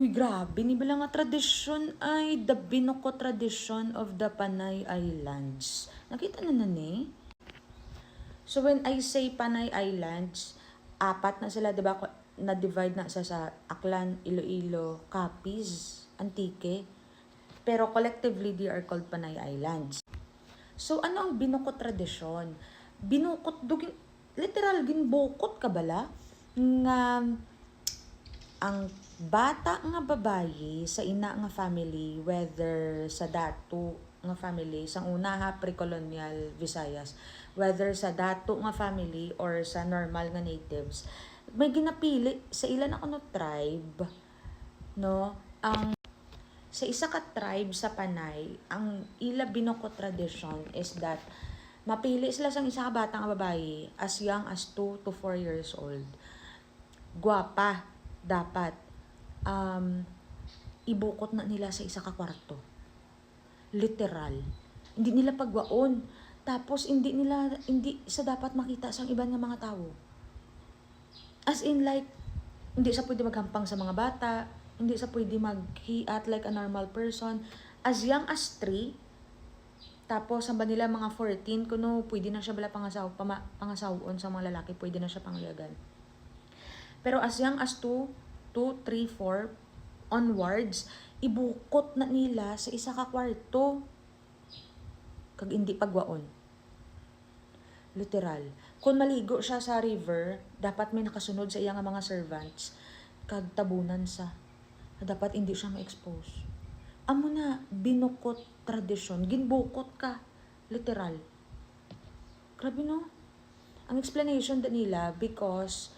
Uy, grabe, ni nga tradisyon ay the Binoko tradition of the Panay Islands. Nakita na ni? So when I say Panay Islands, apat na sila, di ba? Na-divide na sa Aklan, Iloilo, Capiz, Antique. Pero collectively, they are called Panay Islands. So ano ang Binoko tradisyon? Binukot, dugin, literal, ginbukot ka bala? Nga ang bata nga babayi sa ina nga family, whether sa dato nga family, sa una ha, pre-colonial Visayas, whether sa dato nga family or sa normal nga natives, may ginapili sa ilan ako no tribe, no? Ang sa isa ka tribe sa Panay, ang ila Binoko tradition is that mapili sila sa isa ka bata nga babayi as young as 2 to 4 years old. Gwapa, dapat ibukot na nila sa isa ka kwarto. Literal. Hindi nila pagwaon. Tapos hindi sa dapat makita sa iban nga mga tao. As in like, hindi sa pwede maghampang sa mga bata, hindi sa pwede maghiat like a normal person. As young as 3, tapos sa nila mga 14, kuno pwede na siya bala pangasawon sa mga lalaki, pwede na siya panglagan. Pero as young as 2, 3, 4 onwards, ibukot na nila sa isa ka kwarto. Kag hindi pagwaon. Literal. Kung maligo siya sa river, dapat may nakasunod sa iya nga mga servants. Kag tabunan sa. Dapat hindi siya ma-expose. Amo na, binukot tradisyon. Ginbukot ka. Literal. Grabe no? Ang explanation da nila, because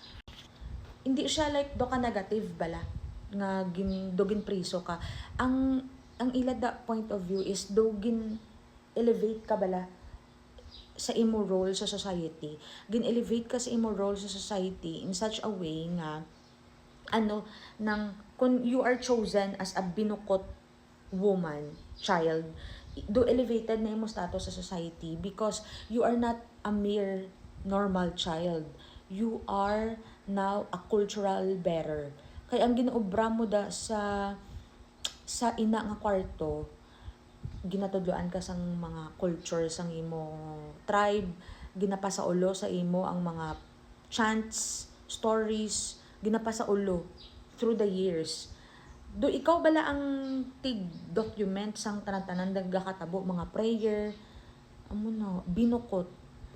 hindi siya like do ka negative bala nga dogin priso ka. Ang ila da point of view is dogin elevate ka bala sa imo role sa society. Gin-elevate ka sa imo role sa society in such a way nga nang kung you are chosen as a binukot woman, child, do elevated na imo status sa society because you are not a mere normal child. You are now a cultural bearer. Kaya ang ginaobra mo da sa ina nga kwarto, ginatudloan ka sang mga culture sang imo tribe, ginapasa ulo sa imo ang mga chants, stories, ginapasa ulo through the years. Do ikaw bala ang tig-document sang tanan-tanan nagakatabo, mga prayer, amo no, binukot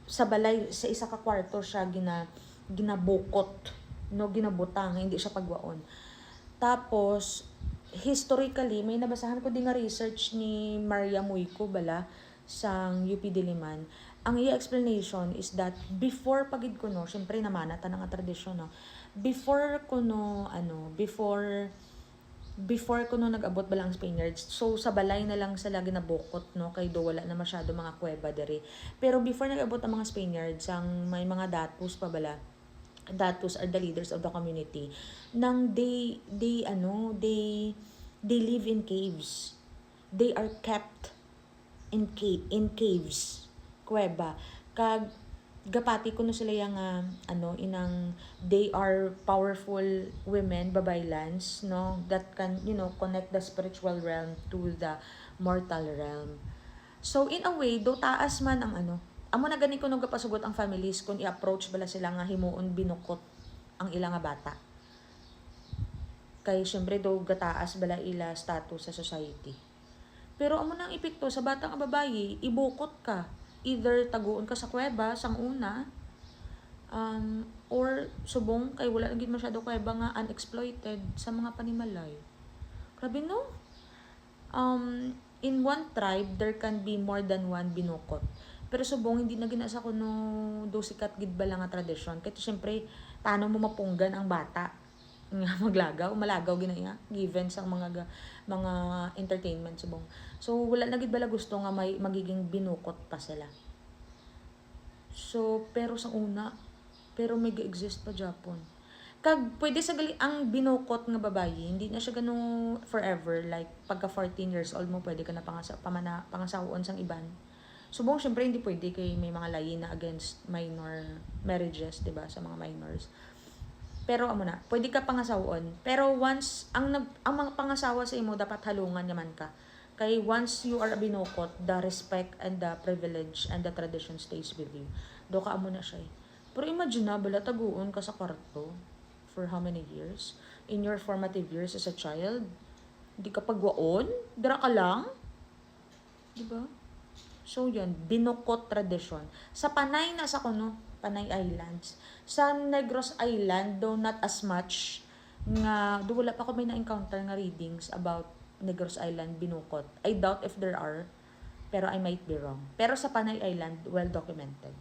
sa balay sa isa ka kwarto siya ginabukot, no, ginabutang, hindi siya pagwaon. Tapos historically may nabasahan ko din nga research ni Maria Muico bala sang UP Diliman. Ang iya explanation is that before pagid ko no, syempre namana ta nga tradisyon no. Before ko no nag-abot bala ang Spaniards, so sa balay na lang sila ginabukot no, kay do wala na masyado mga kuweba dere. Pero before nag-abot ang mga Spaniards, ang may mga datus pa bala. Datus are the leaders of the community. Nang they live in caves. They are kept in caves, kuweba. Kag gapati ko no sila yung inang they are powerful women, babaylans, no, that can connect the spiritual realm to the mortal realm. So in a way, do taas man ang amo na gani ko nung kapasugot ang families kung i-approach bala sila nga himuon binukot ang ilang nga bata. Kay syempre do gataas bala ila status sa society. Pero amo nang epekto sa bata nga babayi, ibukot ka. Either taguon ka sa kuweba sang una, or subong kay wala naging masyado kuweba nga unexploited sa mga panimalay. Grabe no? In one tribe, there can be more than one binukot. Pero subong hindi na ginasa ko no do sikat gid bala nga tradisyon. Kaya syempre, paano mo mapunggan ang bata nga malagaw ginaya given sa mga entertainment subong. So wala na gid bala gusto nga may magiging binukot pa sila. So pero may exist pa Japon. Kag pwede sa gali ang binukot nga babayi, hindi na siya ganung forever, like pagka 14 years old mo pwede ka na pangasawon sang iban. Subong syempre hindi pwede, kay may mga layi na against minor marriages, 'di ba, sa mga minors. Pero amo na, pwede ka pangasawon. Pero once ang mga pangasawa sa imo dapat halungan naman ka. Kay once you are binukot, the respect and the privilege and the tradition stays with you. Do ka amo na siya. Pero imagine na bala taguon ka sa kwarto for how many years? In your formative years as a child, di ka pagwaon, dira ka lang. Di ba? So yun, binukot tradition. Sa Panay na sa kuno, Panay Islands. Sa Negros Island, though not as much, nga, do wala pa ko may na-encounter nga readings about Negros Island binukot. I doubt if there are, pero I might be wrong. Pero sa Panay Island, well documented.